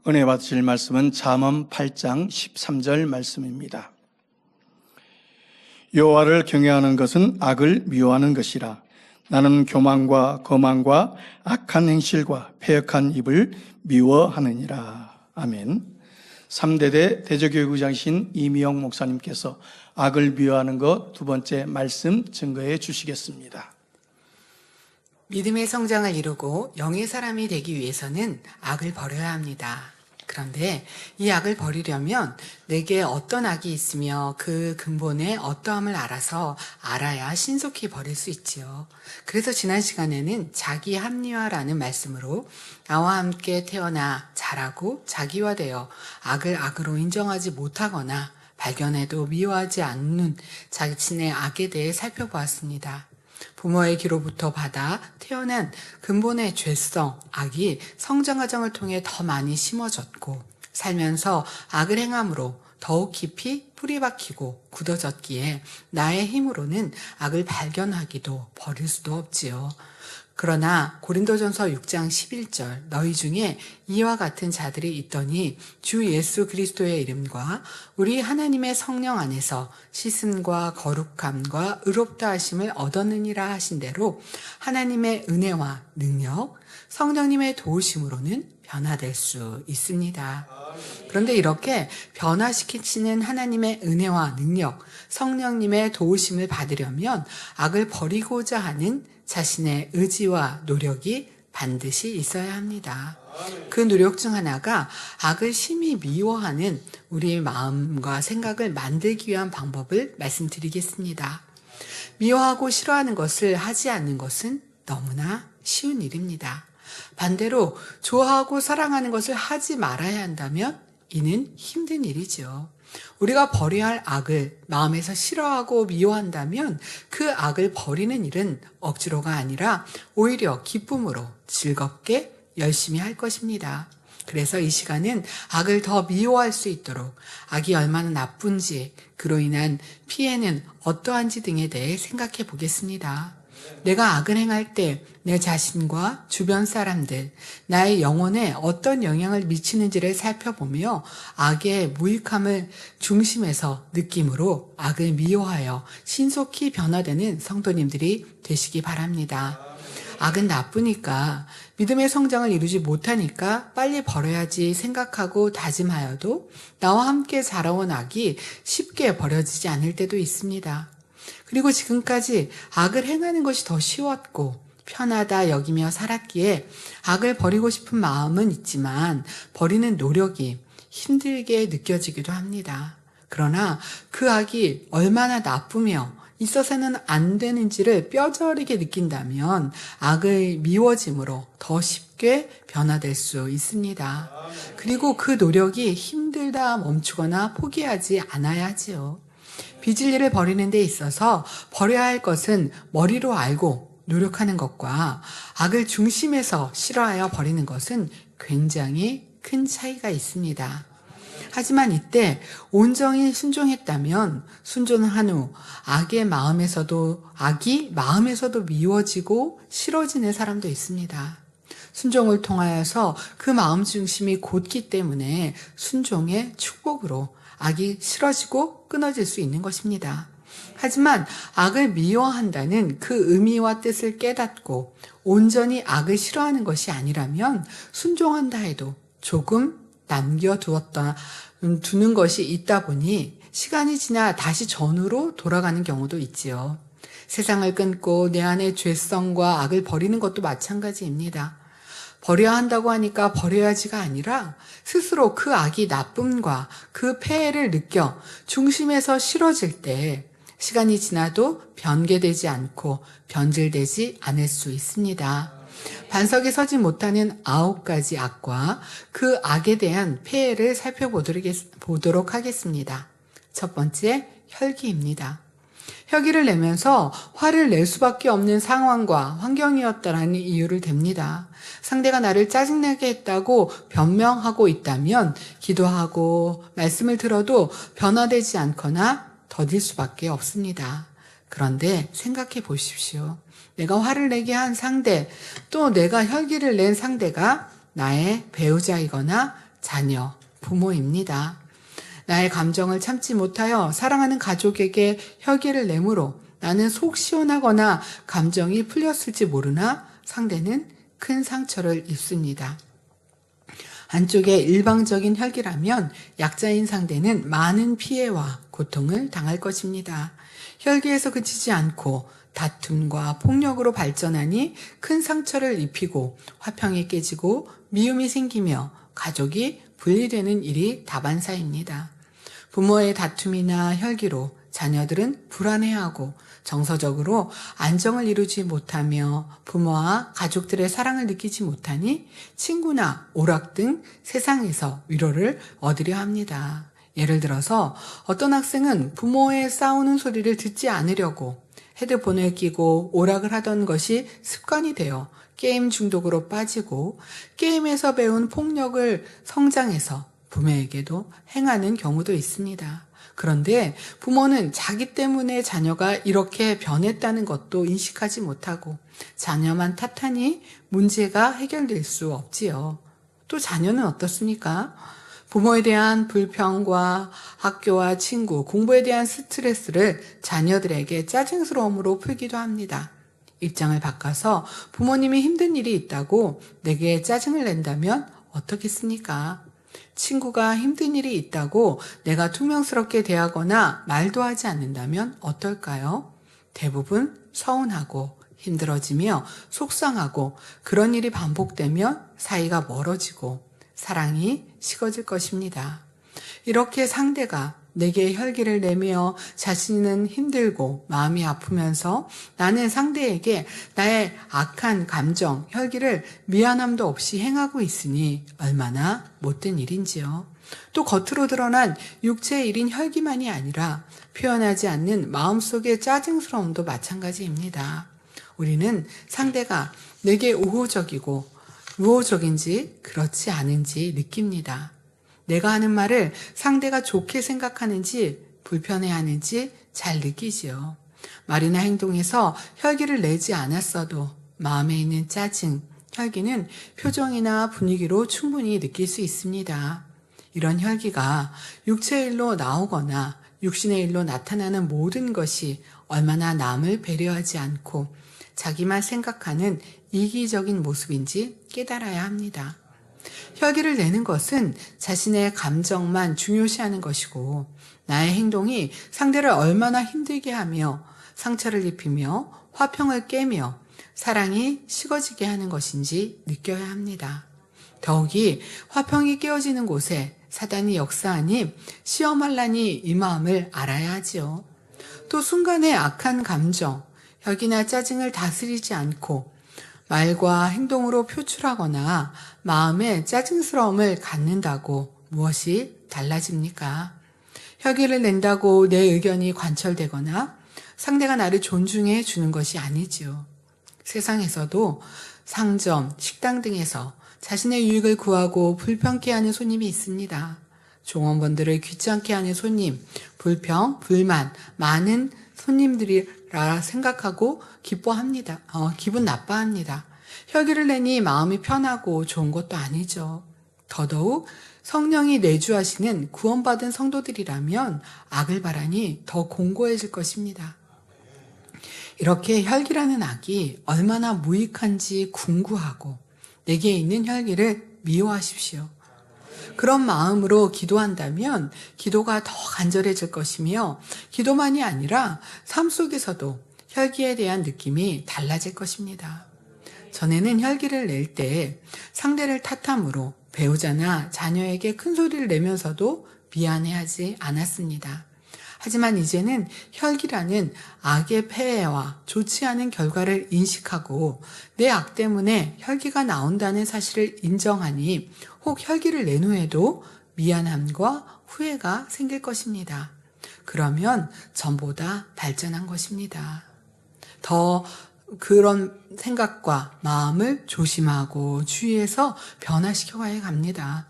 은혜 받으실 말씀은 잠언 8장 13절 말씀입니다. 여호와를 경외하는 것은 악을 미워하는 것이라. 나는 교만과 거만과 악한 행실과 패역한 입을 미워하느니라. 아멘. 3대대 대저교육의장이신 이미영 목사님께서 악을 미워하는 것 두 번째 말씀 증거해 주시겠습니다. 믿음의 성장을 이루고 영의 사람이 되기 위해서는 악을 버려야 합니다. 그런데 이 악을 버리려면 내게 어떤 악이 있으며 그 근본에 어떠함을 알아야 신속히 버릴 수 있지요. 그래서 지난 시간에는 자기 합리화라는 말씀으로 나와 함께 태어나 자라고 자기화되어 악을 악으로 인정하지 못하거나 발견해도 미워하지 않는 자신의 악에 대해 살펴보았습니다. 부모의 기로부터 받아 태어난 근본의 죄성, 악이 성장 과정을 통해 더 많이 심어졌고 살면서 악을 행함으로 더욱 깊이 뿌리 박히고 굳어졌기에 나의 힘으로는 악을 발견하기도 버릴 수도 없지요. 그러나 고린도전서 6장 11절 너희 중에 이와 같은 자들이 있더니 주 예수 그리스도의 이름과 우리 하나님의 성령 안에서 씻음과 거룩함과 의롭다 하심을 얻었느니라 하신 대로 하나님의 은혜와 능력, 성령님의 도우심으로는 변화될 수 있습니다. 그런데 이렇게 변화시키시는 하나님의 은혜와 능력, 성령님의 도우심을 받으려면 악을 버리고자 하는 자신의 의지와 노력이 반드시 있어야 합니다. 그 노력 중 하나가 악을 심히 미워하는 우리의 마음과 생각을 만들기 위한 방법을 말씀드리겠습니다. 미워하고 싫어하는 것을 하지 않는 것은 너무나 쉬운 일입니다. 반대로 좋아하고 사랑하는 것을 하지 말아야 한다면 이는 힘든 일이죠. 우리가 버려야 할 악을 마음에서 싫어하고 미워한다면 그 악을 버리는 일은 억지로가 아니라 오히려 기쁨으로 즐겁게 열심히 할 것입니다. 그래서 이 시간은 악을 더 미워할 수 있도록 악이 얼마나 나쁜지 그로 인한 피해는 어떠한지 등에 대해 생각해 보겠습니다. 내가 악을 행할 때 내 자신과 주변 사람들, 나의 영혼에 어떤 영향을 미치는지를 살펴보며 악의 무익함을 중심에서 느낌으로 악을 미워하여 신속히 변화되는 성도님들이 되시기 바랍니다. 악은 나쁘니까 믿음의 성장을 이루지 못하니까 빨리 버려야지 생각하고 다짐하여도 나와 함께 자라온 악이 쉽게 버려지지 않을 때도 있습니다. 그리고 지금까지 악을 행하는 것이 더 쉬웠고 편하다 여기며 살았기에 악을 버리고 싶은 마음은 있지만 버리는 노력이 힘들게 느껴지기도 합니다. 그러나 그 악이 얼마나 나쁘며 있어서는 안 되는지를 뼈저리게 느낀다면 악의 미워짐으로 더 쉽게 변화될 수 있습니다. 그리고 그 노력이 힘들다 멈추거나 포기하지 않아야 하지요. 빚을 일을 버리는 데 있어서 버려야 할 것은 머리로 알고 노력하는 것과 악을 중심에서 싫어하여 버리는 것은 굉장히 큰 차이가 있습니다. 하지만 이때 온전히 순종했다면 순종한 후 악이 마음에서도 미워지고 싫어지는 사람도 있습니다. 순종을 통하여서 그 마음 중심이 곧기 때문에 순종의 축복으로 악이 싫어지고 끊어질 수 있는 것입니다. 하지만 악을 미워한다는 그 의미와 뜻을 깨닫고 온전히 악을 싫어하는 것이 아니라면 순종한다 해도 조금 두는 것이 있다 보니 시간이 지나 다시 전으로 돌아가는 경우도 있지요. 세상을 끊고 내 안의 죄성과 악을 버리는 것도 마찬가지입니다. 버려야 한다고 하니까 버려야지가 아니라 스스로 그 악이 나쁨과 그 폐해를 느껴 중심에서 싫어질 때 시간이 지나도 변개되지 않고 변질되지 않을 수 있습니다. 반석에 서지 못하는 9가지 악과 그 악에 대한 폐해를 살펴보도록 하겠습니다. 첫 번째, 혈기입니다. 혈기를 내면서 화를 낼 수밖에 없는 상황과 환경이었다라는 이유를 댑니다. 상대가 나를 짜증내게 했다고 변명하고 있다면 기도하고 말씀을 들어도 변화되지 않거나 더딜 수밖에 없습니다. 그런데 생각해 보십시오. 내가 화를 내게 한 상대, 또 내가 혈기를 낸 상대가 나의 배우자이거나 자녀, 부모입니다. 나의 감정을 참지 못하여 사랑하는 가족에게 혈기를 내므로 나는 속 시원하거나 감정이 풀렸을지 모르나 상대는 큰 상처를 입습니다. 한쪽에 일방적인 혈기라면 약자인 상대는 많은 피해와 고통을 당할 것입니다. 혈기에서 그치지 않고 다툼과 폭력으로 발전하니 큰 상처를 입히고 화평이 깨지고 미움이 생기며 가족이 분리되는 일이 다반사입니다. 부모의 다툼이나 혈기로 자녀들은 불안해하고 정서적으로 안정을 이루지 못하며 부모와 가족들의 사랑을 느끼지 못하니 친구나 오락 등 세상에서 위로를 얻으려 합니다. 예를 들어서 어떤 학생은 부모의 싸우는 소리를 듣지 않으려고 헤드폰을 끼고 오락을 하던 것이 습관이 되어 게임 중독으로 빠지고 게임에서 배운 폭력을 성장해서 부모에게도 행하는 경우도 있습니다. 그런데 부모는 자기 때문에 자녀가 이렇게 변했다는 것도 인식하지 못하고 자녀만 탓하니 문제가 해결될 수 없지요. 또 자녀는 어떻습니까? 부모에 대한 불평과 학교와 친구, 공부에 대한 스트레스를 자녀들에게 짜증스러움으로 풀기도 합니다. 입장을 바꿔서 부모님이 힘든 일이 있다고 내게 짜증을 낸다면 어떻겠습니까? 친구가 힘든 일이 있다고 내가 퉁명스럽게 대하거나 말도 하지 않는다면 어떨까요? 대부분 서운하고 힘들어지며 속상하고 그런 일이 반복되면 사이가 멀어지고 사랑이 식어질 것입니다. 이렇게 상대가 내게 혈기를 내며 자신은 힘들고 마음이 아프면서 나는 상대에게 나의 악한 감정, 혈기를 미안함도 없이 행하고 있으니 얼마나 못된 일인지요. 또 겉으로 드러난 육체의 일인 혈기만이 아니라 표현하지 않는 마음속의 짜증스러움도 마찬가지입니다. 우리는 상대가 내게 우호적이고 우호적인지 그렇지 않은지 느낍니다. 내가 하는 말을 상대가 좋게 생각하는지 불편해하는지 잘 느끼지요. 말이나 행동에서 혈기를 내지 않았어도 마음에 있는 짜증, 혈기는 표정이나 분위기로 충분히 느낄 수 있습니다. 이런 혈기가 육체의 일로 나오거나 육신의 일로 나타나는 모든 것이 얼마나 남을 배려하지 않고 자기만 생각하는 이기적인 모습인지 깨달아야 합니다. 혈기를 내는 것은 자신의 감정만 중요시하는 것이고 나의 행동이 상대를 얼마나 힘들게 하며 상처를 입히며 화평을 깨며 사랑이 식어지게 하는 것인지 느껴야 합니다. 더욱이 화평이 깨어지는 곳에 사단이 역사하니 시험할라니 이 마음을 알아야 하지요. 또 순간의 악한 감정, 혈기나 짜증을 다스리지 않고 말과 행동으로 표출하거나 마음에 짜증스러움을 갖는다고 무엇이 달라집니까? 혈기를 낸다고 내 의견이 관철되거나 상대가 나를 존중해 주는 것이 아니지요. 세상에서도 상점, 식당 등에서 자신의 유익을 구하고 불평케 하는 손님이 있습니다. 종업원들을 귀찮게 하는 손님, 불평, 불만, 많은 손님들이라 생각하고 기분 나빠합니다. 혈기를 내니 마음이 편하고 좋은 것도 아니죠. 더더욱 성령이 내주하시는 구원받은 성도들이라면 악을 바라니 더 공고해질 것입니다. 이렇게 혈기라는 악이 얼마나 무익한지 궁구하고 내게 있는 혈기를 미워하십시오. 그런 마음으로 기도한다면 기도가 더 간절해질 것이며 기도만이 아니라 삶 속에서도 혈기에 대한 느낌이 달라질 것입니다. 전에는 혈기를 낼 때 상대를 탓함으로 배우자나 자녀에게 큰 소리를 내면서도 미안해하지 않았습니다. 하지만 이제는 혈기라는 악의 폐해와 좋지 않은 결과를 인식하고 내 악 때문에 혈기가 나온다는 사실을 인정하니 혹 혈기를 낸 후에도 미안함과 후회가 생길 것입니다. 그러면 전보다 발전한 것입니다. 더 그런 생각과 마음을 조심하고 주의해서 변화시켜가야 합니다.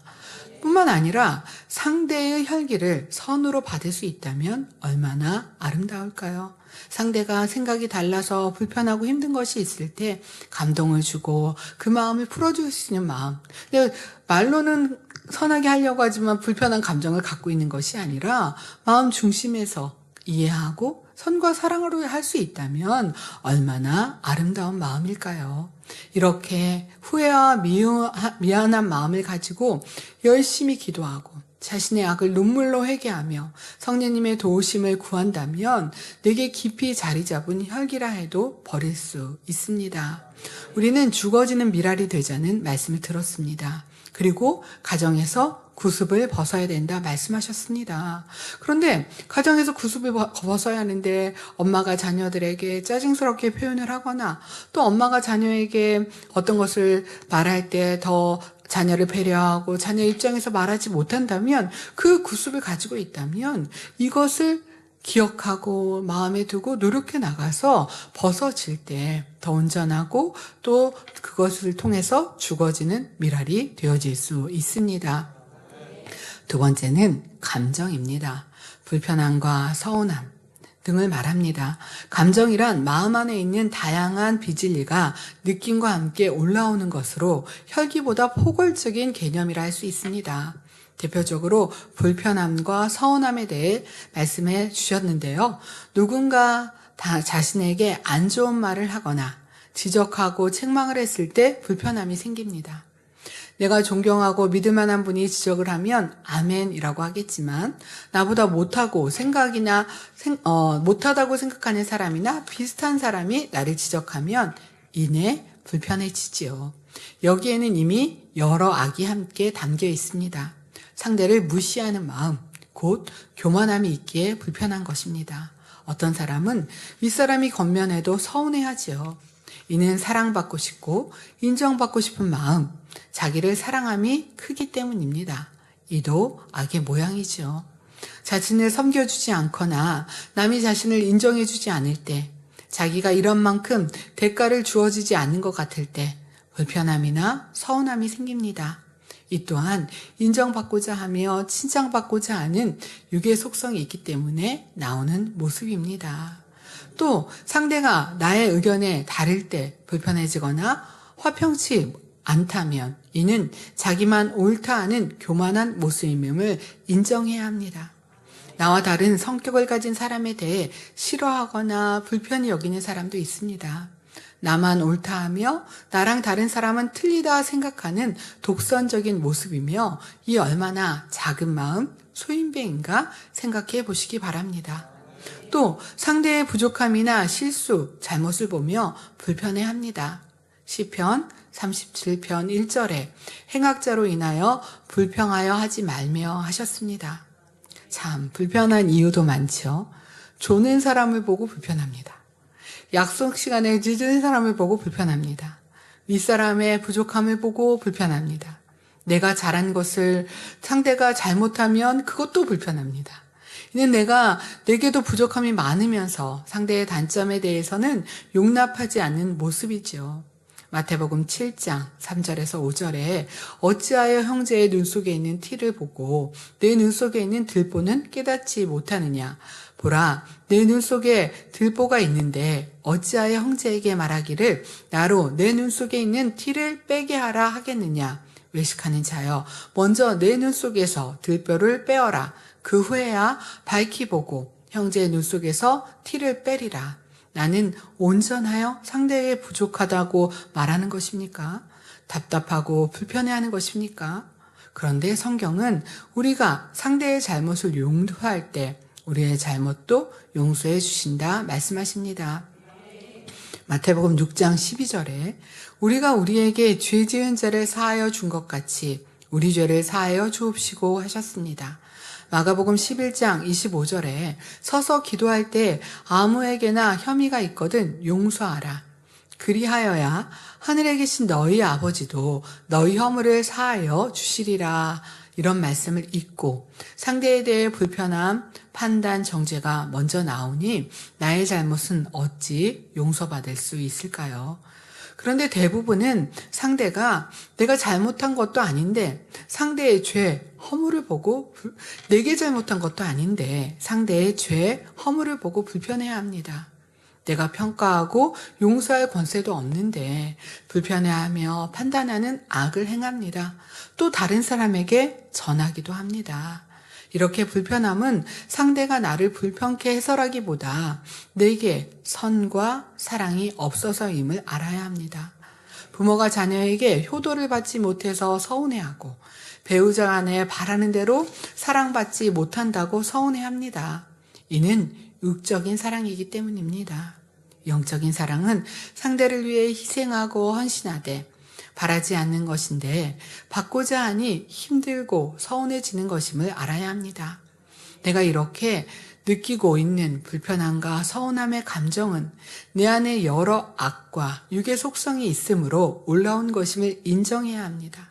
뿐만 아니라 상대의 혈기를 선으로 받을 수 있다면 얼마나 아름다울까요? 상대가 생각이 달라서 불편하고 힘든 것이 있을 때 감동을 주고 그 마음을 풀어줄 수 있는 마음. 근데 말로는 선하게 하려고 하지만 불편한 감정을 갖고 있는 것이 아니라 마음 중심에서 이해하고 선과 사랑으로 할 수 있다면 얼마나 아름다운 마음일까요? 이렇게 후회와 미안한 마음을 가지고 열심히 기도하고 자신의 악을 눈물로 회개하며 성령님의 도우심을 구한다면 내게 깊이 자리 잡은 혈기라 해도 버릴 수 있습니다. 우리는 죽어지는 미랄이 되자는 말씀을 들었습니다. 그리고 가정에서 구습을 벗어야 된다 말씀하셨습니다. 그런데 가정에서 구습을 벗어야 하는데 엄마가 자녀들에게 짜증스럽게 표현을 하거나 또 엄마가 자녀에게 어떤 것을 말할 때 더 자녀를 배려하고 자녀 입장에서 말하지 못한다면 그 구습을 가지고 있다면 이것을 기억하고 마음에 두고 노력해 나가서 벗어질 때 더 온전하고 또 그것을 통해서 죽어지는 미랄이 되어질 수 있습니다. 두 번째는 감정입니다. 불편함과 서운함 등을 말합니다. 감정이란 마음 안에 있는 다양한 비진리가 느낌과 함께 올라오는 것으로 혈기보다 포괄적인 개념이라 할 수 있습니다. 대표적으로 불편함과 서운함에 대해 말씀해 주셨는데요. 누군가 자신에게 안 좋은 말을 하거나 지적하고 책망을 했을 때 불편함이 생깁니다. 내가 존경하고 믿을 만한 분이 지적을 하면 아멘이라고 하겠지만 나보다 못하고 못하다고 생각하는 사람이나 비슷한 사람이 나를 지적하면 이내 불편해지지요. 여기에는 이미 여러 악이 함께 담겨 있습니다. 상대를 무시하는 마음, 곧 교만함이 있기에 불편한 것입니다. 어떤 사람은 윗사람이 겉면해도 서운해하지요. 이는 사랑받고 싶고 인정받고 싶은 마음, 자기를 사랑함이 크기 때문입니다. 이도 악의 모양이죠. 자신을 섬겨주지 않거나 남이 자신을 인정해주지 않을 때, 자기가 이런 만큼 대가를 주어지지 않는 것 같을 때 불편함이나 서운함이 생깁니다. 이 또한 인정받고자 하며 칭찬받고자 하는 육의 속성이 있기 때문에 나오는 모습입니다. 또 상대가 나의 의견에 다를 때 불편해지거나 화평치 않다면 이는 자기만 옳다 하는 교만한 모습임을 인정해야 합니다. 나와 다른 성격을 가진 사람에 대해 싫어하거나 불편히 여기는 사람도 있습니다. 나만 옳다 하며 나랑 다른 사람은 틀리다 생각하는 독선적인 모습이며 이 얼마나 작은 마음, 소인배인가 생각해 보시기 바랍니다. 또 상대의 부족함이나 실수, 잘못을 보며 불편해합니다. 시편 37편 1절에 행악자로 인하여 불평하여 하지 말며 하셨습니다. 참 불편한 이유도 많죠. 조는 사람을 보고 불편합니다. 약속 시간에 늦은 사람을 보고 불편합니다. 윗사람의 부족함을 보고 불편합니다. 내가 잘한 것을 상대가 잘못하면 그것도 불편합니다. 이는 내게도 부족함이 많으면서 상대의 단점에 대해서는 용납하지 않는 모습이죠. 마태복음 7장 3절에서 5절에 어찌하여 형제의 눈 속에 있는 티를 보고 내 눈 속에 있는 들보는 깨닫지 못하느냐. 보라, 내 눈 속에 들보가 있는데 어찌하여 형제에게 말하기를 나로 내 눈 속에 있는 티를 빼게 하라 하겠느냐. 외식하는 자여, 먼저 내 눈 속에서 들보를 빼어라. 그 후에야 밝히 보고 형제의 눈 속에서 티를 빼리라. 나는 온전하여 상대에게 부족하다고 말하는 것입니까? 답답하고 불편해하는 것입니까? 그런데 성경은 우리가 상대의 잘못을 용서할 때 우리의 잘못도 용서해 주신다 말씀하십니다. 마태복음 6장 12절에 우리가 우리에게 죄 지은 자를 사하여 준 것 같이 우리 죄를 사하여 주옵시고 하셨습니다. 마가복음 11장 25절에 서서 기도할 때 아무에게나 혐의가 있거든 용서하라. 그리하여야 하늘에 계신 너희 아버지도 너희 허물을 사하여 주시리라. 이런 말씀을 읽고 상대에 대해 불편함, 판단, 정죄가 먼저 나오니 나의 잘못은 어찌 용서받을 수 있을까요? 그런데 대부분은 상대가 내가 잘못한 것도 아닌데 상대의 죄, 허물을 보고 내게 잘못한 것도 아닌데 상대의 죄, 허물을 보고 불편해합니다. 내가 평가하고 용서할 권세도 없는데 불편해하며 판단하는 악을 행합니다. 또 다른 사람에게 전하기도 합니다. 이렇게 불편함은 상대가 나를 불편케 해서라기보다 내게 선과 사랑이 없어서임을 알아야 합니다. 부모가 자녀에게 효도를 받지 못해서 서운해하고 배우자 간에 바라는 대로 사랑받지 못한다고 서운해합니다. 이는 육적인 사랑이기 때문입니다. 영적인 사랑은 상대를 위해 희생하고 헌신하되 바라지 않는 것인데 받고자 하니 힘들고 서운해지는 것임을 알아야 합니다. 내가 이렇게 느끼고 있는 불편함과 서운함의 감정은 내 안에 여러 악과 육의 속성이 있으므로 올라온 것임을 인정해야 합니다.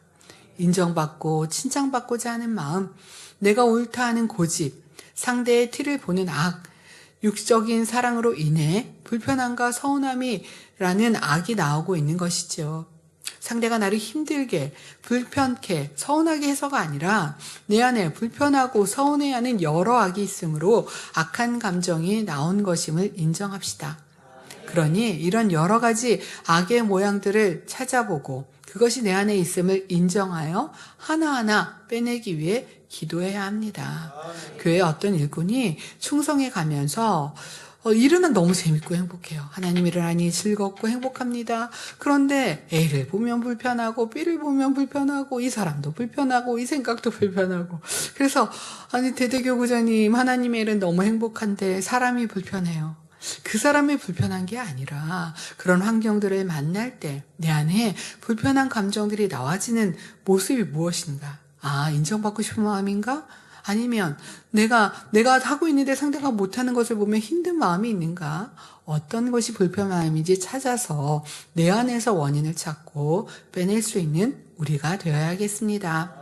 인정받고 칭찬받고자 하는 마음, 내가 옳다 하는 고집, 상대의 티를 보는 악, 육적인 사랑으로 인해 불편함과 서운함이라는 악이 나오고 있는 것이죠. 상대가 나를 힘들게, 불편케, 서운하게 해서가 아니라 내 안에 불편하고 서운해하는 여러 악이 있으므로 악한 감정이 나온 것임을 인정합시다. 그러니 이런 여러 가지 악의 모양들을 찾아보고 그것이 내 안에 있음을 인정하여 하나하나 빼내기 위해 기도해야 합니다. 교회 어떤 일꾼이 충성해 가면서 일은 너무 재밌고 행복해요. 하나님 일을 하니 즐겁고 행복합니다. 그런데 A를 보면 불편하고 B를 보면 불편하고 이 사람도 불편하고 이 생각도 불편하고 그래서 아니 대대교구자님 하나님의 일은 너무 행복한데 사람이 불편해요. 그 사람이 불편한 게 아니라 그런 환경들을 만날 때 내 안에 불편한 감정들이 나와지는 모습이 무엇인가? 인정받고 싶은 마음인가? 아니면 내가 하고 있는데 상대가 못하는 것을 보면 힘든 마음이 있는가? 어떤 것이 불편함인지 찾아서 내 안에서 원인을 찾고 빼낼 수 있는 우리가 되어야겠습니다.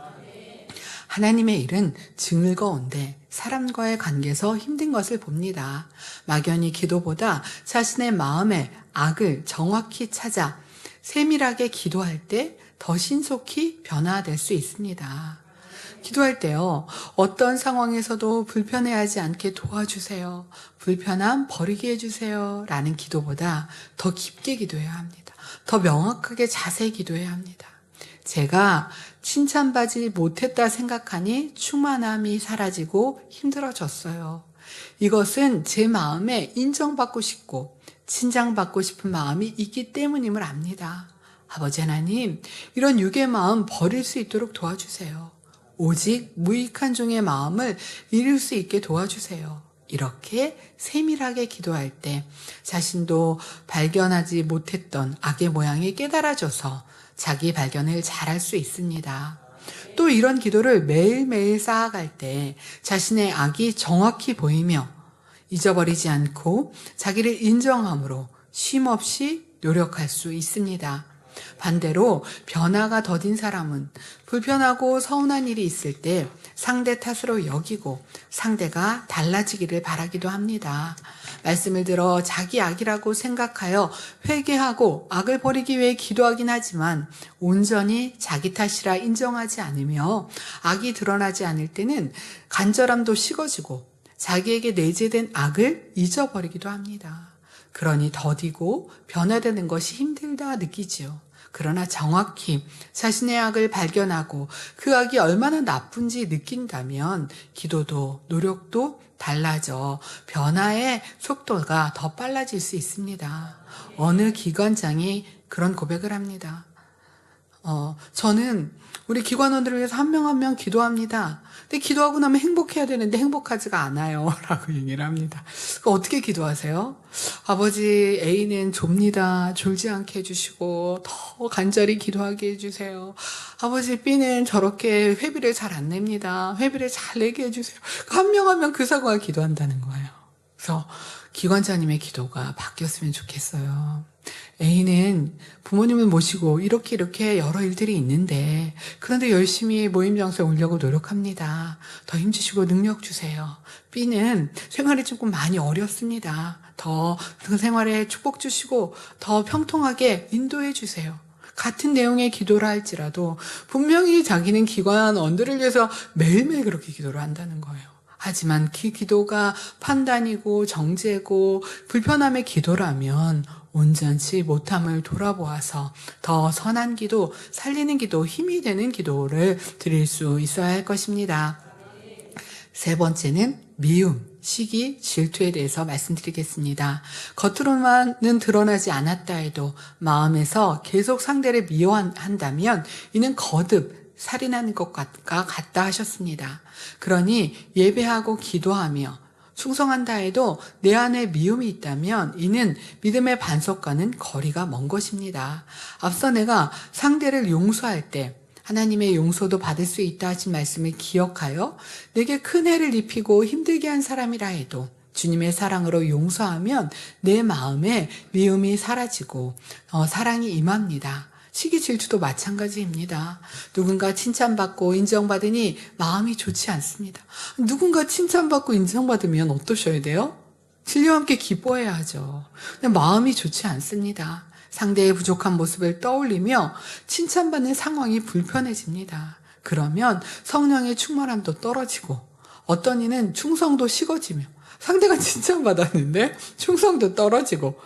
하나님의 일은 즐거운데 사람과의 관계에서 힘든 것을 봅니다. 막연히 기도보다 자신의 마음의 악을 정확히 찾아 세밀하게 기도할 때 더 신속히 변화될 수 있습니다. 기도할 때요, 어떤 상황에서도 불편해하지 않게 도와주세요. 불편함 버리게 해주세요. 라는 기도보다 더 깊게 기도해야 합니다. 더 명확하게 자세히 기도해야 합니다. 제가 칭찬받지 못했다 생각하니 충만함이 사라지고 힘들어졌어요. 이것은 제 마음에 인정받고 싶고 칭찬받고 싶은 마음이 있기 때문임을 압니다. 아버지 하나님, 이런 육의 마음 버릴 수 있도록 도와주세요. 오직 무익한 종의 마음을 이룰 수 있게 도와주세요. 이렇게 세밀하게 기도할 때 자신도 발견하지 못했던 악의 모양이 깨달아져서 자기 발견을 잘할 수 있습니다. 또 이런 기도를 매일매일 쌓아갈 때 자신의 악이 정확히 보이며 잊어버리지 않고 자기를 인정함으로 쉼없이 노력할 수 있습니다. 반대로 변화가 더딘 사람은 불편하고 서운한 일이 있을 때 상대 탓으로 여기고 상대가 달라지기를 바라기도 합니다. 말씀을 들어 자기 악이라고 생각하여 회개하고 악을 버리기 위해 기도하긴 하지만 온전히 자기 탓이라 인정하지 않으며 악이 드러나지 않을 때는 간절함도 식어지고 자기에게 내재된 악을 잊어버리기도 합니다. 그러니 더디고 변화되는 것이 힘들다 느끼지요. 그러나 정확히 자신의 악을 발견하고 그 악이 얼마나 나쁜지 느낀다면 기도도 노력도 달라져 변화의 속도가 더 빨라질 수 있습니다. 어느 기관장이 그런 고백을 합니다. 저는 우리 기관원들을 위해서 한 명 한 명 기도합니다. 근데 기도하고 나면 행복해야 되는데 행복하지가 않아요. 라고 얘기를 합니다. 어떻게 기도하세요? 아버지 A는 좁니다. 졸지 않게 해주시고 더 간절히 기도하게 해주세요. 아버지 B는 저렇게 회비를 잘 안 냅니다. 회비를 잘 내게 해주세요. 한 명 한 명 그 상황을 기도한다는 거예요. 그래서 기관장님의 기도가 바뀌었으면 좋겠어요. A는 부모님을 모시고 이렇게 여러 일들이 있는데 그런데 열심히 모임 장소에 오려고 노력합니다. 더 힘주시고 능력 주세요. B는 생활이 조금 많이 어렵습니다. 더 그 생활에 축복 주시고 더 평통하게 인도해 주세요. 같은 내용의 기도를 할지라도 분명히 자기는 기관원들을 위해서 매일매일 그렇게 기도를 한다는 거예요. 하지만 그 기도가 판단이고 정죄고 불편함의 기도라면 온전치 못함을 돌아보아서 더 선한 기도, 살리는 기도, 힘이 되는 기도를 드릴 수 있어야 할 것입니다. 세 번째는 미움, 시기, 질투에 대해서 말씀드리겠습니다. 겉으로만은 드러나지 않았다 해도 마음에서 계속 상대를 미워한다면 이는 거듭 살인하는 것과 같다 하셨습니다. 그러니 예배하고 기도하며 충성한다 해도 내 안에 미움이 있다면 이는 믿음의 반석과는 거리가 먼 것입니다. 앞서 내가 상대를 용서할 때 하나님의 용서도 받을 수 있다 하신 말씀을 기억하여 내게 큰 해를 입히고 힘들게 한 사람이라 해도 주님의 사랑으로 용서하면 내 마음에 미움이 사라지고 사랑이 임합니다. 시기 질투도 마찬가지입니다. 누군가 칭찬받고 인정받으니 마음이 좋지 않습니다. 누군가 칭찬받고 인정받으면 어떠셔야 돼요? 진리와 함께 기뻐해야 하죠. 마음이 좋지 않습니다. 상대의 부족한 모습을 떠올리며 칭찬받는 상황이 불편해집니다. 그러면 성령의 충만함도 떨어지고 어떤 이는 충성도 식어지며 상대가 칭찬받았는데 충성도 떨어지고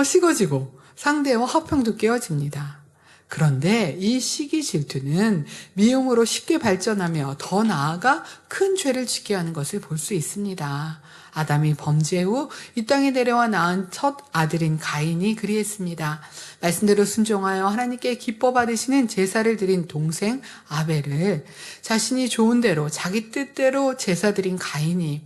식어지고 상대와 화평도 깨어집니다. 그런데 이 시기 질투는 미움으로 쉽게 발전하며 더 나아가 큰 죄를 짓게 하는 것을 볼 수 있습니다. 아담이 범죄 후 이 땅에 내려와 낳은 첫 아들인 가인이 그리했습니다. 말씀대로 순종하여 하나님께 기뻐 받으시는 제사를 드린 동생 아벨을 자신이 좋은 대로 자기 뜻대로 제사 드린 가인이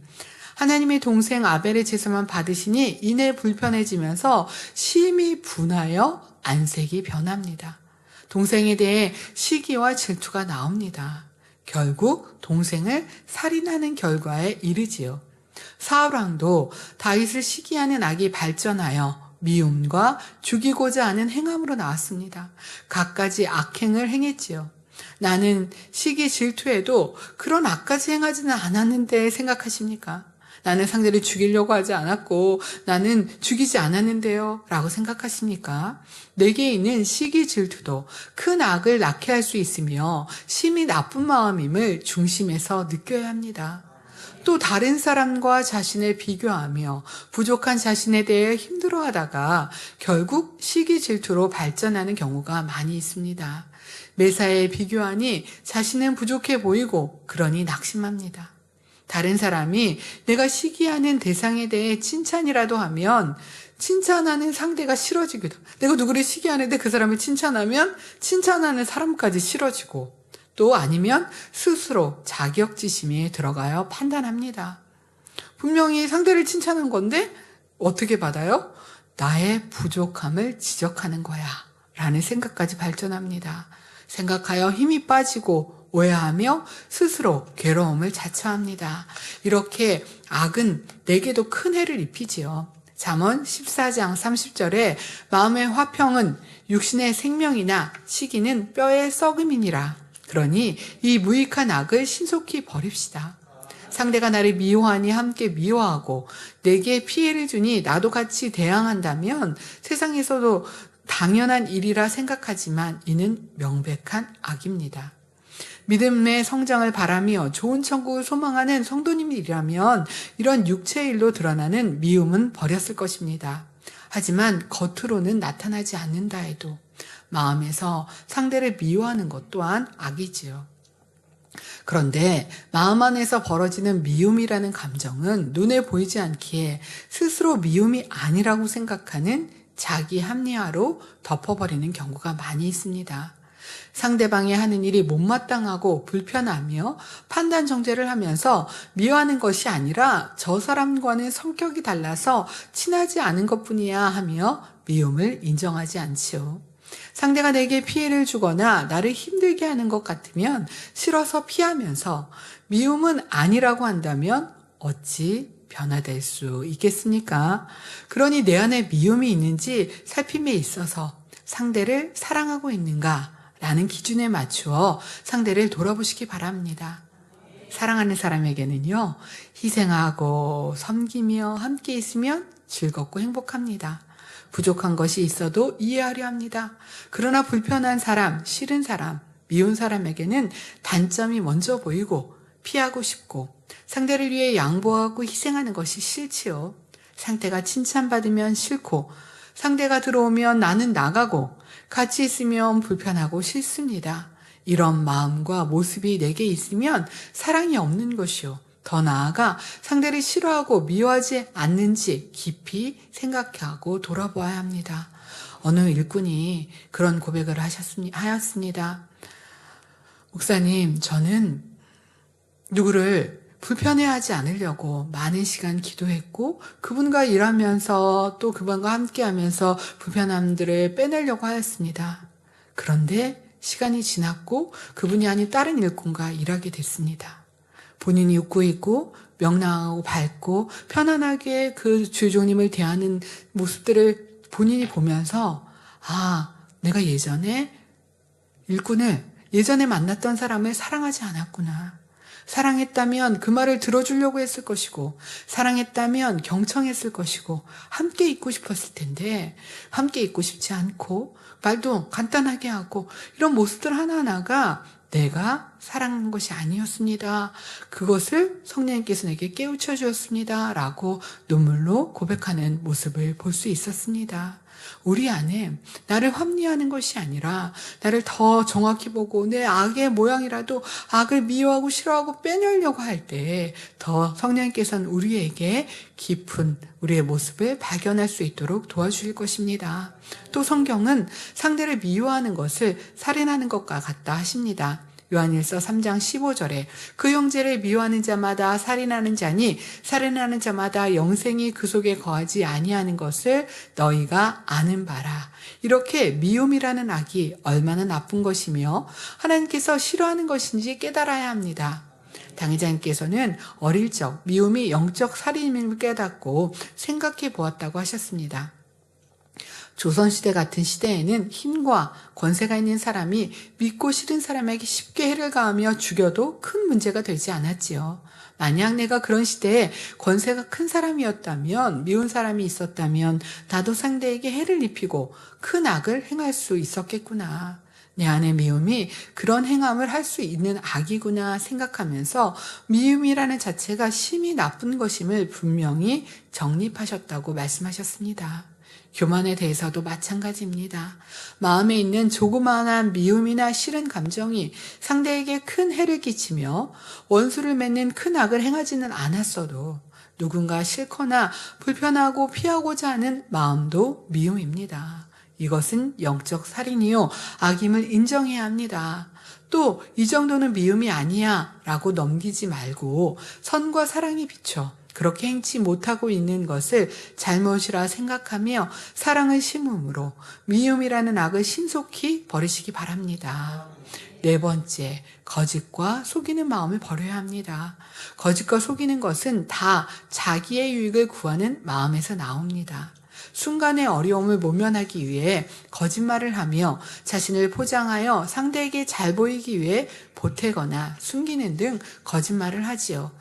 하나님의 동생 아벨의 제사만 받으시니 이내 불편해지면서 심히 분하여 안색이 변합니다. 동생에 대해 시기와 질투가 나옵니다. 결국 동생을 살인하는 결과에 이르지요. 사울왕도 다윗을 시기하는 악이 발전하여 미움과 죽이고자 하는 행함으로 나왔습니다. 갖가지 악행을 행했지요. 나는 시기 질투에도 그런 악까지 행하지는 않았는데 생각하십니까? 나는 상대를 죽이려고 하지 않았고 나는 죽이지 않았는데요 라고 생각하십니까? 내게 있는 시기 질투도 큰 악을 낳게 할 수 있으며 심히 나쁜 마음임을 중심에서 느껴야 합니다. 또 다른 사람과 자신을 비교하며 부족한 자신에 대해 힘들어하다가 결국 시기 질투로 발전하는 경우가 많이 있습니다. 매사에 비교하니 자신은 부족해 보이고 그러니 낙심합니다. 다른 사람이 내가 시기하는 대상에 대해 칭찬이라도 하면 칭찬하는 상대가 싫어지기도, 내가 누구를 시기하는데 그 사람을 칭찬하면 칭찬하는 사람까지 싫어지고, 또 아니면 스스로 자격지심에 들어가여 판단합니다. 분명히 상대를 칭찬한 건데 어떻게 받아요? 나의 부족함을 지적하는 거야 라는 생각까지 발전합니다. 생각하여 힘이 빠지고 오해하며 스스로 괴로움을 자처합니다. 이렇게 악은 내게도 큰 해를 입히지요. 잠언 14장 30절에 마음의 화평은 육신의 생명이나 시기는 뼈의 썩음이니라. 그러니 이 무익한 악을 신속히 버립시다. 상대가 나를 미워하니 함께 미워하고 내게 피해를 주니 나도 같이 대항한다면 세상에서도 당연한 일이라 생각하지만 이는 명백한 악입니다. 믿음의 성장을 바라며 좋은 천국을 소망하는 성도님이라면 이런 육체의 일로 드러나는 미움은 버렸을 것입니다. 하지만 겉으로는 나타나지 않는다 해도 마음에서 상대를 미워하는 것 또한 악이지요. 그런데 마음 안에서 벌어지는 미움이라는 감정은 눈에 보이지 않기에 스스로 미움이 아니라고 생각하는 자기 합리화로 덮어버리는 경우가 많이 있습니다. 상대방이 하는 일이 못마땅하고 불편하며 판단 정죄를 하면서 미워하는 것이 아니라 저 사람과는 성격이 달라서 친하지 않은 것뿐이야 하며 미움을 인정하지 않지요. 상대가 내게 피해를 주거나 나를 힘들게 하는 것 같으면 싫어서 피하면서 미움은 아니라고 한다면 어찌 변화될 수 있겠습니까? 그러니 내 안에 미움이 있는지 살핌에 있어서 상대를 사랑하고 있는가? 라는 기준에 맞추어 상대를 돌아보시기 바랍니다. 사랑하는 사람에게는요, 희생하고 섬기며 함께 있으면 즐겁고 행복합니다. 부족한 것이 있어도 이해하려 합니다. 그러나 불편한 사람, 싫은 사람, 미운 사람에게는 단점이 먼저 보이고 피하고 싶고 상대를 위해 양보하고 희생하는 것이 싫지요. 상대가 칭찬받으면 싫고 상대가 들어오면 나는 나가고 같이 있으면 불편하고 싫습니다. 이런 마음과 모습이 내게 있으면 사랑이 없는 것이요. 더 나아가 상대를 싫어하고 미워하지 않는지 깊이 생각하고 돌아보아야 합니다. 어느 일꾼이 그런 고백을 하였습니다. 목사님, 저는 누구를 불편해하지 않으려고 많은 시간 기도했고 그분과 일하면서 또 그분과 함께하면서 불편함들을 빼내려고 하였습니다. 그런데 시간이 지났고 그분이 아닌 다른 일꾼과 일하게 됐습니다. 본인이 웃고 있고 명랑하고 밝고 편안하게 그 주종님을 대하는 모습들을 본인이 보면서 내가 예전에 만났던 사람을 사랑하지 않았구나. 사랑했다면 그 말을 들어주려고 했을 것이고 사랑했다면 경청했을 것이고 함께 있고 싶었을 텐데 함께 있고 싶지 않고 말도 간단하게 하고 이런 모습들 하나하나가 내가 사랑한 것이 아니었습니다. 그것을 성령님께서 내게 깨우쳐 주었습니다. 라고 눈물로 고백하는 모습을 볼 수 있었습니다. 우리 안에 나를 합리화하는 것이 아니라 나를 더 정확히 보고 내 악의 모양이라도 악을 미워하고 싫어하고 빼내려고 할 때 더 성령님께서는 우리에게 깊은 우리의 모습을 발견할 수 있도록 도와주실 것입니다. 또 성경은 상대를 미워하는 것을 살인하는 것과 같다 하십니다. 요한일서 3장 15절에 그 형제를 미워하는 자마다 살인하는 자니 살인하는 자마다 영생이 그 속에 거하지 아니하는 것을 너희가 아는 바라. 이렇게 미움이라는 악이 얼마나 나쁜 것이며 하나님께서 싫어하는 것인지 깨달아야 합니다. 당회장님께서는 어릴 적 미움이 영적 살인임을 깨닫고 생각해 보았다고 하셨습니다. 조선시대 같은 시대에는 힘과 권세가 있는 사람이 믿고 싫은 사람에게 쉽게 해를 가하며 죽여도 큰 문제가 되지 않았지요. 만약 내가 그런 시대에 권세가 큰 사람이었다면, 미운 사람이 있었다면 나도 상대에게 해를 입히고 큰 악을 행할 수 있었겠구나. 내 안의 미움이 그런 행함을 할 수 있는 악이구나 생각하면서 미움이라는 자체가 심히 나쁜 것임을 분명히 정립하셨다고 말씀하셨습니다. 교만에 대해서도 마찬가지입니다. 마음에 있는 조그마한 미움이나 싫은 감정이 상대에게 큰 해를 끼치며 원수를 맺는 큰 악을 행하지는 않았어도 누군가 싫거나 불편하고 피하고자 하는 마음도 미움입니다. 이것은 영적 살인이요 악임을 인정해야 합니다. 또 이 정도는 미움이 아니야 라고 넘기지 말고 선과 사랑이 비춰 그렇게 행치 못하고 있는 것을 잘못이라 생각하며 사랑을 심음으로 미움이라는 악을 신속히 버리시기 바랍니다. 네 번째, 거짓과 속이는 마음을 버려야 합니다. 거짓과 속이는 것은 다 자기의 유익을 구하는 마음에서 나옵니다. 순간의 어려움을 모면하기 위해 거짓말을 하며 자신을 포장하여 상대에게 잘 보이기 위해 보태거나 숨기는 등 거짓말을 하지요.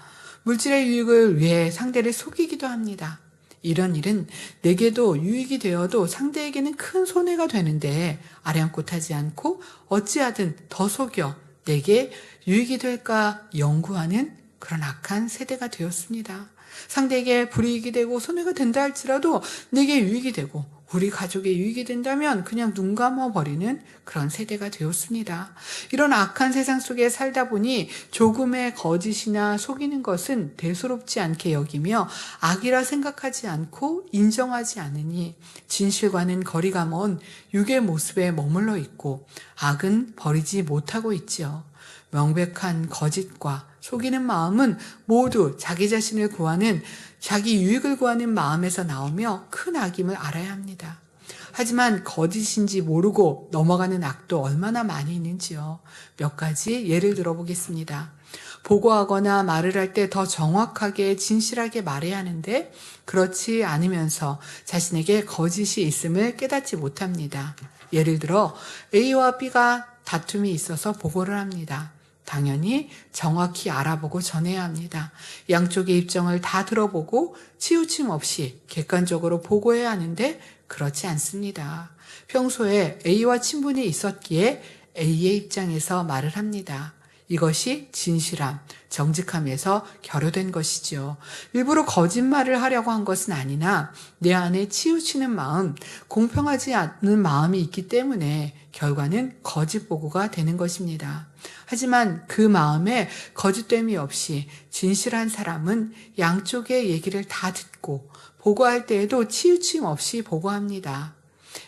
물질의 유익을 위해 상대를 속이기도 합니다. 이런 일은 내게도 유익이 되어도 상대에게는 큰 손해가 되는데 아량곳하지 않고 어찌하든 더 속여 내게 유익이 될까 연구하는 그런 악한 세대가 되었습니다. 상대에게 불이익이 되고 손해가 된다 할지라도 내게 유익이 되고 우리 가족에 유익이 된다면 그냥 눈 감아버리는 그런 세대가 되었습니다. 이런 악한 세상 속에 살다 보니 조금의 거짓이나 속이는 것은 대수롭지 않게 여기며 악이라 생각하지 않고 인정하지 않으니 진실과는 거리가 먼 육의 모습에 머물러 있고 악은 버리지 못하고 있지요. 명백한 거짓과 속이는 마음은 모두 자기 자신을 구하는 자기 유익을 구하는 마음에서 나오며 큰 악임을 알아야 합니다. 하지만 거짓인지 모르고 넘어가는 악도 얼마나 많이 있는지요. 몇 가지 예를 들어보겠습니다. 보고하거나 말을 할 때 더 정확하게 진실하게 말해야 하는데 그렇지 않으면서 자신에게 거짓이 있음을 깨닫지 못합니다. 예를 들어 A와 B가 다툼이 있어서 보고를 합니다. 당연히 정확히 알아보고 전해야 합니다. 양쪽의 입장을 다 들어보고 치우침 없이 객관적으로 보고해야 하는데 그렇지 않습니다. 평소에 A와 친분이 있었기에 A의 입장에서 말을 합니다. 이것이 진실함, 정직함에서 결여된 것이죠. 일부러 거짓말을 하려고 한 것은 아니나 내 안에 치우치는 마음, 공평하지 않는 마음이 있기 때문에 결과는 거짓 보고가 되는 것입니다. 하지만 그 마음에 거짓됨이 없이 진실한 사람은 양쪽의 얘기를 다 듣고 보고할 때에도 치우침 없이 보고합니다.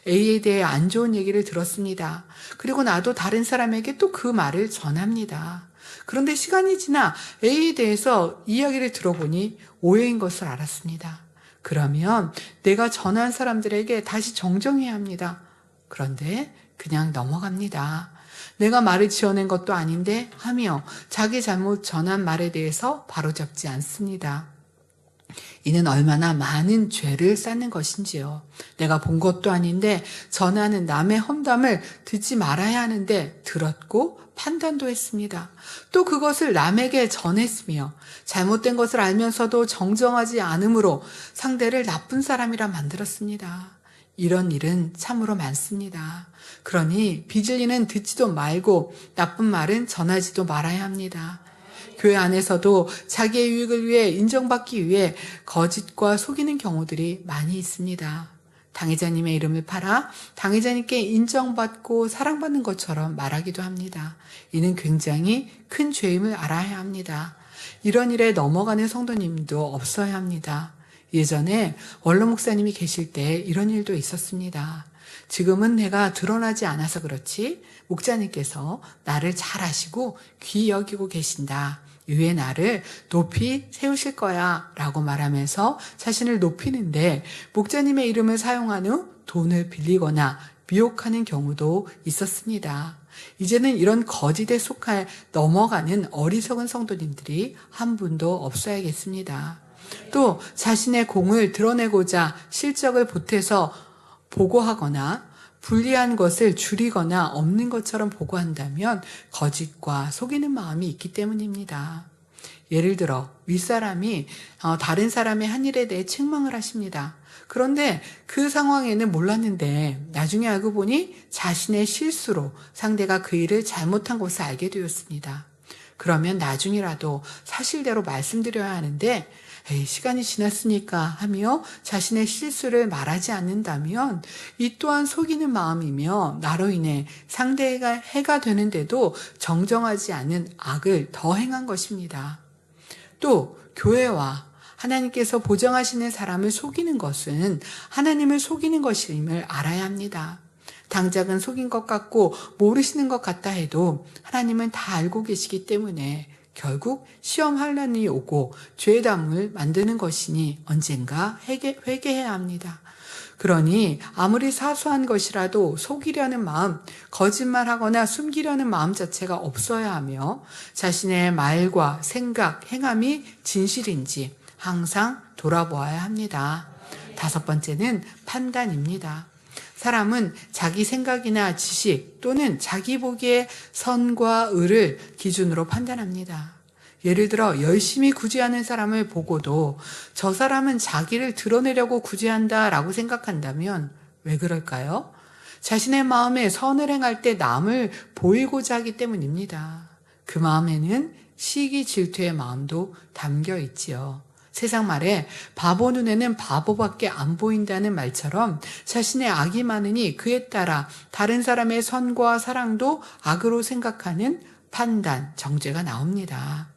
A에 대해 안 좋은 얘기를 들었습니다. 그리고 나도 다른 사람에게 또 그 말을 전합니다. 그런데 시간이 지나 A에 대해서 이야기를 들어보니 오해인 것을 알았습니다. 그러면 내가 전한 사람들에게 다시 정정해야 합니다. 그런데 그냥 넘어갑니다. 내가 말을 지어낸 것도 아닌데 하며 자기 잘못 전한 말에 대해서 바로잡지 않습니다. 이는 얼마나 많은 죄를 쌓는 것인지요. 내가 본 것도 아닌데 전하는 남의 험담을 듣지 말아야 하는데 들었고 판단도 했습니다. 또 그것을 남에게 전했으며 잘못된 것을 알면서도 정정하지 않으므로 상대를 나쁜 사람이라 만들었습니다. 이런 일은 참으로 많습니다. 그러니 빚을 이는 듣지도 말고 나쁜 말은 전하지도 말아야 합니다. 교회 안에서도 자기의 유익을 위해 인정받기 위해 거짓과 속이는 경우들이 많이 있습니다. 당회자님의 이름을 팔아 당회자님께 인정받고 사랑받는 것처럼 말하기도 합니다. 이는 굉장히 큰 죄임을 알아야 합니다. 이런 일에 넘어가는 성도님도 없어야 합니다. 예전에 원로 목사님이 계실 때 이런 일도 있었습니다. 지금은 내가 드러나지 않아서 그렇지 목자님께서 나를 잘 아시고 귀히 여기고 계신다. 이후에 나를 높이 세우실 거야 라고 말하면서 자신을 높이는데 목자님의 이름을 사용한 후 돈을 빌리거나 미혹하는 경우도 있었습니다. 이제는 이런 거짓에 속해 넘어가는 어리석은 성도님들이 한 분도 없어야겠습니다. 또 자신의 공을 드러내고자 실적을 보태서 보고하거나 불리한 것을 줄이거나 없는 것처럼 보고한다면 거짓과 속이는 마음이 있기 때문입니다. 예를 들어 윗사람이 다른 사람의 한 일에 대해 책망을 하십니다. 그런데 그 상황에는 몰랐는데 나중에 알고 보니 자신의 실수로 상대가 그 일을 잘못한 것을 알게 되었습니다. 그러면 나중이라도 사실대로 말씀드려야 하는데 시간이 지났으니까 하며 자신의 실수를 말하지 않는다면 이 또한 속이는 마음이며 나로 인해 상대가 해가 되는데도 정정하지 않은 악을 더 행한 것입니다. 또 교회와 하나님께서 보정하시는 사람을 속이는 것은 하나님을 속이는 것임을 알아야 합니다. 당장은 속인 것 같고 모르시는 것 같다 해도 하나님은 다 알고 계시기 때문에 결국 시험 환난이 오고 죄담을 만드는 것이니 언젠가 회개해야 합니다. 그러니 아무리 사소한 것이라도 속이려는 마음, 거짓말하거나 숨기려는 마음 자체가 없어야 하며 자신의 말과 생각, 행함이 진실인지 항상 돌아보아야 합니다. 5번째는 판단입니다. 사람은 자기 생각이나 지식 또는 자기 보기에 선과 의를 기준으로 판단합니다. 예를 들어 열심히 구제하는 사람을 보고도 저 사람은 자기를 드러내려고 구제한다라고 생각한다면 왜 그럴까요? 자신의 마음에 선을 행할 때 남을 보이고자 하기 때문입니다. 그 마음에는 시기 질투의 마음도 담겨 있지요. 세상 말에 바보 눈에는 바보밖에 안 보인다는 말처럼 자신의 악이 많으니 그에 따라 다른 사람의 선과 사랑도 악으로 생각하는 판단, 정죄가 나옵니다.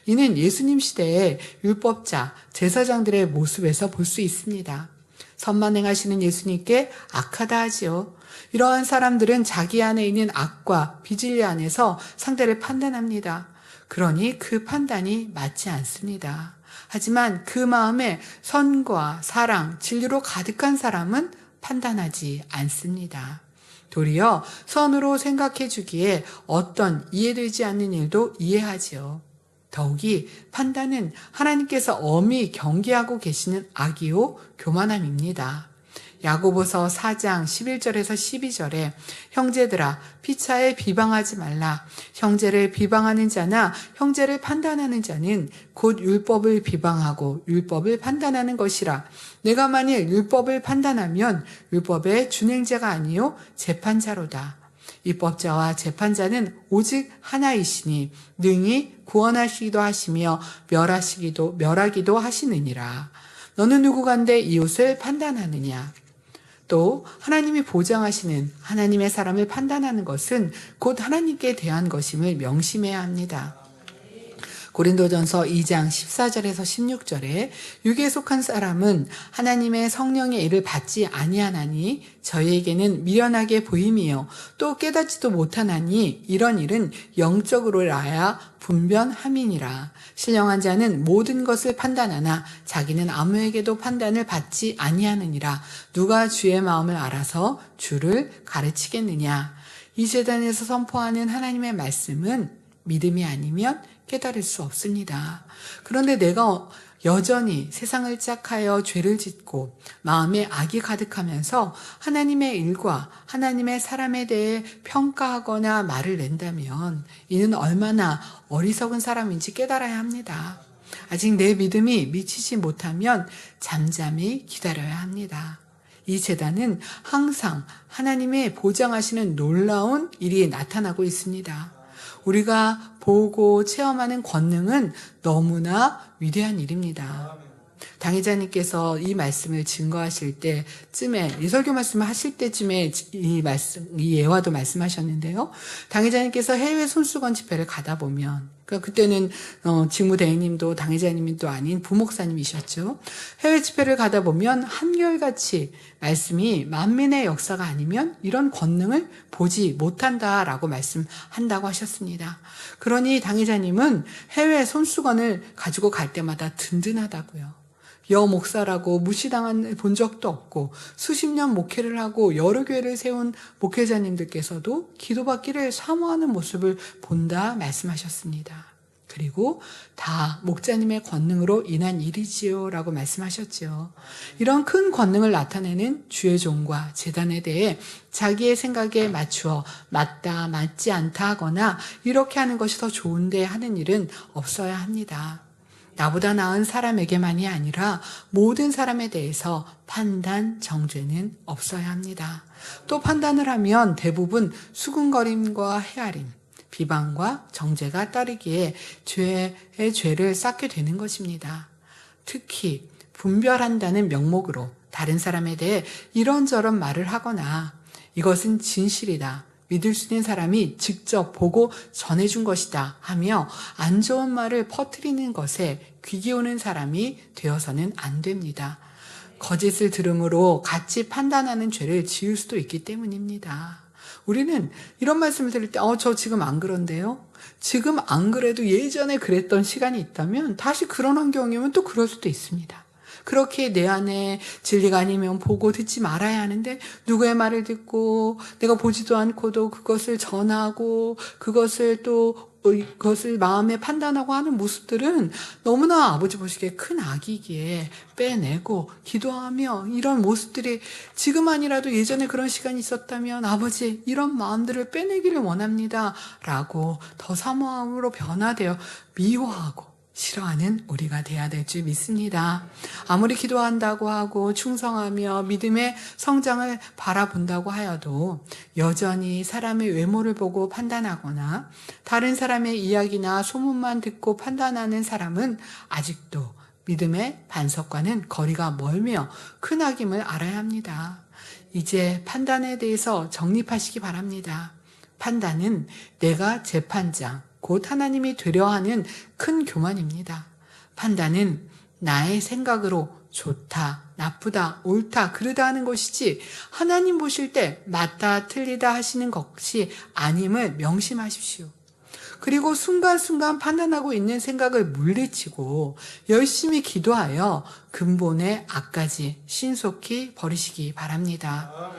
이는 예수님 시대의 율법자, 제사장들의 모습에서 볼 수 있습니다. 선만 행하시는 예수님께 악하다 하지요. 이러한 사람들은 자기 안에 있는 악과 비진리 안에서 상대를 판단합니다. 그러니 그 판단이 맞지 않습니다. 하지만 그 마음에 선과 사랑, 진리로 가득한 사람은 판단하지 않습니다. 도리어 선으로 생각해 주기에 어떤 이해되지 않는 일도 이해하지요. 더욱이 판단은 하나님께서 엄히 경계하고 계시는 악이요 교만함입니다. 야고보서 4장 11절에서 12절에 형제들아 피차에 비방하지 말라. 형제를 비방하는 자나 형제를 판단하는 자는 곧 율법을 비방하고 율법을 판단하는 것이라. 내가 만일 율법을 판단하면 율법의 준행자가 아니요 재판자로다. 입법자와 재판자는 오직 하나이시니 능히 구원하시기도 하시며 멸하기도 하시느니라. 너는 누구간데 이웃을 판단하느냐? 또 하나님이 보장하시는 하나님의 사람을 판단하는 것은 곧 하나님께 대한 것임을 명심해야 합니다. 고린도전서 2장 14절에서 16절에 육에 속한 사람은 하나님의 성령의 일을 받지 아니하나니 저희에게는 미련하게 보임이요 또 깨닫지도 못하나니 이런 일은 영적으로라야 분변함이니라. 신령한 자는 모든 것을 판단하나 자기는 아무에게도 판단을 받지 아니하느니라. 누가 주의 마음을 알아서 주를 가르치겠느냐. 이 제단에서 선포하는 하나님의 말씀은 믿음이 아니면 깨달을 수 없습니다. 그런데 내가 여전히 세상을 짝하여 죄를 짓고 마음에 악이 가득하면서 하나님의 일과 하나님의 사람에 대해 평가하거나 말을 낸다면 이는 얼마나 어리석은 사람인지 깨달아야 합니다. 아직 내 믿음이 미치지 못하면 잠잠히 기다려야 합니다. 이 제단은 항상 하나님의 보장하시는 놀라운 일이 나타나고 있습니다. 우리가 보고 체험하는 권능은 너무나 위대한 일입니다. 당회자님께서 이 말씀을 증거하실 때쯤에, 이 설교 말씀을 하실 때쯤에 이 예화도 말씀하셨는데요. 당회자님께서 해외 손수건 집회를 가다 보면, 그때는 직무대행님도 당회자님도 아닌 부목사님이셨죠. 해외 집회를 가다 보면 한결같이 말씀이 만민의 역사가 아니면 이런 권능을 보지 못한다라고 말씀한다고 하셨습니다. 그러니 당회자님은 해외 손수건을 가지고 갈 때마다 든든하다고요. 여 목사라고 무시당한 본 적도 없고 수십 년 목회를 하고 여러 교회를 세운 목회자님들께서도 기도받기를 사모하는 모습을 본다 말씀하셨습니다. 그리고 다 목자님의 권능으로 인한 일이지요 라고 말씀하셨죠. 이런 큰 권능을 나타내는 주의 종과 제단에 대해 자기의 생각에 맞추어 맞다 맞지 않다 하거나 이렇게 하는 것이 더 좋은데 하는 일은 없어야 합니다. 나보다 나은 사람에게만이 아니라 모든 사람에 대해서 판단, 정죄는 없어야 합니다. 또 판단을 하면 대부분 수군거림과 헤아림, 비방과 정죄가 따르기에 죄의 죄를 쌓게 되는 것입니다. 특히 분별한다는 명목으로 다른 사람에 대해 이런저런 말을 하거나 이것은 진실이다, 믿을 수 있는 사람이 직접 보고 전해준 것이다 하며 안 좋은 말을 퍼뜨리는 것에 귀 기우는 사람이 되어서는 안 됩니다. 거짓을 들음으로 같이 판단하는 죄를 지을 수도 있기 때문입니다. 우리는 이런 말씀을 들을 때 저 지금 안 그런데요? 지금 안 그래도 예전에 그랬던 시간이 있다면 다시 그런 환경이 오면 또 그럴 수도 있습니다. 그렇게 내 안에 진리가 아니면 보고 듣지 말아야 하는데 누구의 말을 듣고 내가 보지도 않고도 그것을 전하고 그것을 마음에 판단하고 하는 모습들은 너무나 아버지 보시기에 큰 악이기에 빼내고 기도하며 이런 모습들이 지금 아니라도 예전에 그런 시간이 있었다면 아버지 이런 마음들을 빼내기를 원합니다 라고 더 사모함으로 변화되어 미워하고 싫어하는 우리가 돼야 될 줄 믿습니다. 아무리 기도한다고 하고 충성하며 믿음의 성장을 바라본다고 하여도 여전히 사람의 외모를 보고 판단하거나 다른 사람의 이야기나 소문만 듣고 판단하는 사람은 아직도 믿음의 반석과는 거리가 멀며 큰 악임을 알아야 합니다. 이제 판단에 대해서 정립하시기 바랍니다. 판단은 내가 재판장, 곧 하나님이 되려 하는 큰 교만입니다. 판단은 나의 생각으로 좋다, 나쁘다, 옳다, 그르다 하는 것이지 하나님 보실 때 맞다, 틀리다 하시는 것이 아님을 명심하십시오. 그리고 순간순간 판단하고 있는 생각을 물리치고 열심히 기도하여 근본의 악까지 신속히 버리시기 바랍니다.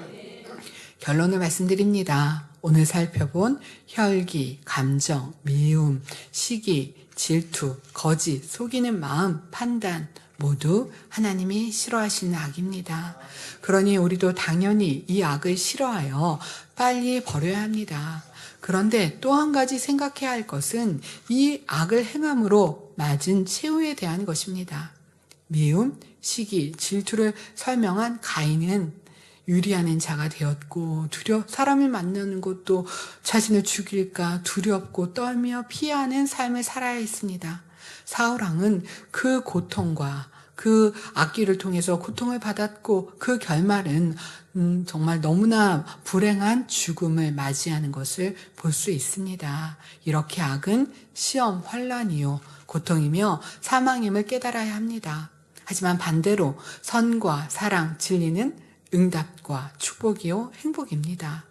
결론을 말씀드립니다. 오늘 살펴본 혈기, 감정, 미움, 시기, 질투, 거짓, 속이는 마음, 판단 모두 하나님이 싫어하시는 악입니다. 그러니 우리도 당연히 이 악을 싫어하여 빨리 버려야 합니다. 그런데 또 한 가지 생각해야 할 것은 이 악을 행함으로 맞은 최후에 대한 것입니다. 미움, 시기, 질투를 설명한 가인은 유리하는 자가 되었고 사람을 만나는 것도 자신을 죽일까 두렵고 떨며 피하는 삶을 살아야 했습니다. 사울왕은 그 고통과 그 악기를 통해서 고통을 받았고 그 결말은 정말 너무나 불행한 죽음을 맞이하는 것을 볼 수 있습니다. 이렇게 악은 시험, 환난이요 고통이며 사망임을 깨달아야 합니다. 하지만 반대로 선과 사랑, 진리는 응답과 축복이요 행복입니다.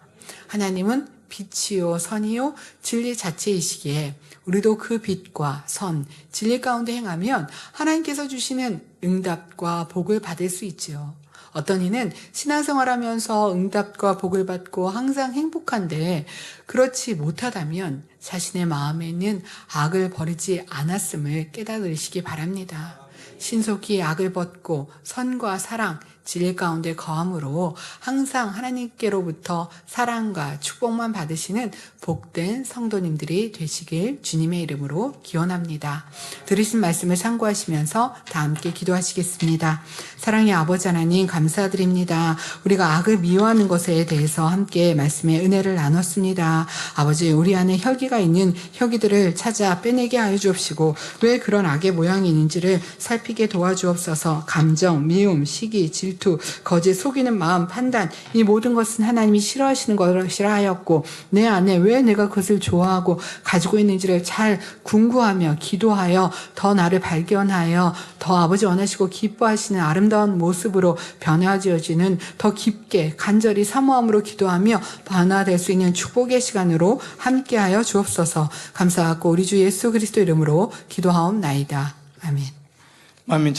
하나님은 빛이요 선이요 진리 자체이시기에 우리도 그 빛과 선, 진리 가운데 행하면 하나님께서 주시는 응답과 복을 받을 수 있지요. 어떤 이는 신앙생활하면서 응답과 복을 받고 항상 행복한데 그렇지 못하다면 자신의 마음에 있는 악을 버리지 않았음을 깨달으시기 바랍니다. 신속히 악을 벗고 선과 사랑, 진리 가운데 거함으로 항상 하나님께로부터 사랑과 축복만 받으시는 복된 성도님들이 되시길 주님의 이름으로 기원합니다. 들으신 말씀을 참고하시면서 다 함께 기도하시겠습니다. 사랑의 아버지 하나님 감사드립니다. 우리가 악을 미워하는 것에 대해서 함께 말씀의 은혜를 나눴습니다. 아버지 우리 안에 혈기가 있는 혈기들을 찾아 빼내게 하여 주옵시고 왜 그런 악의 모양이 있는지를 살피게 도와주옵소서. 감정, 미움, 시기, 질투, 거짓, 속이는 마음, 판단 이 모든 것은 하나님이 싫어하시는 것이라 하였고 내 안에 왜 내가 그것을 좋아하고 가지고 있는지를 잘 궁구하며 기도하여 더 나를 발견하여 더 아버지 원하시고 기뻐하시는 아름다운 모습으로 변화지어지는 더 깊게 간절히 사모함으로 기도하며 변화될 수 있는 축복의 시간으로 함께하여 주옵소서. 감사하고 우리 주 예수 그리스도 이름으로 기도하옵나이다. 아멘. 만민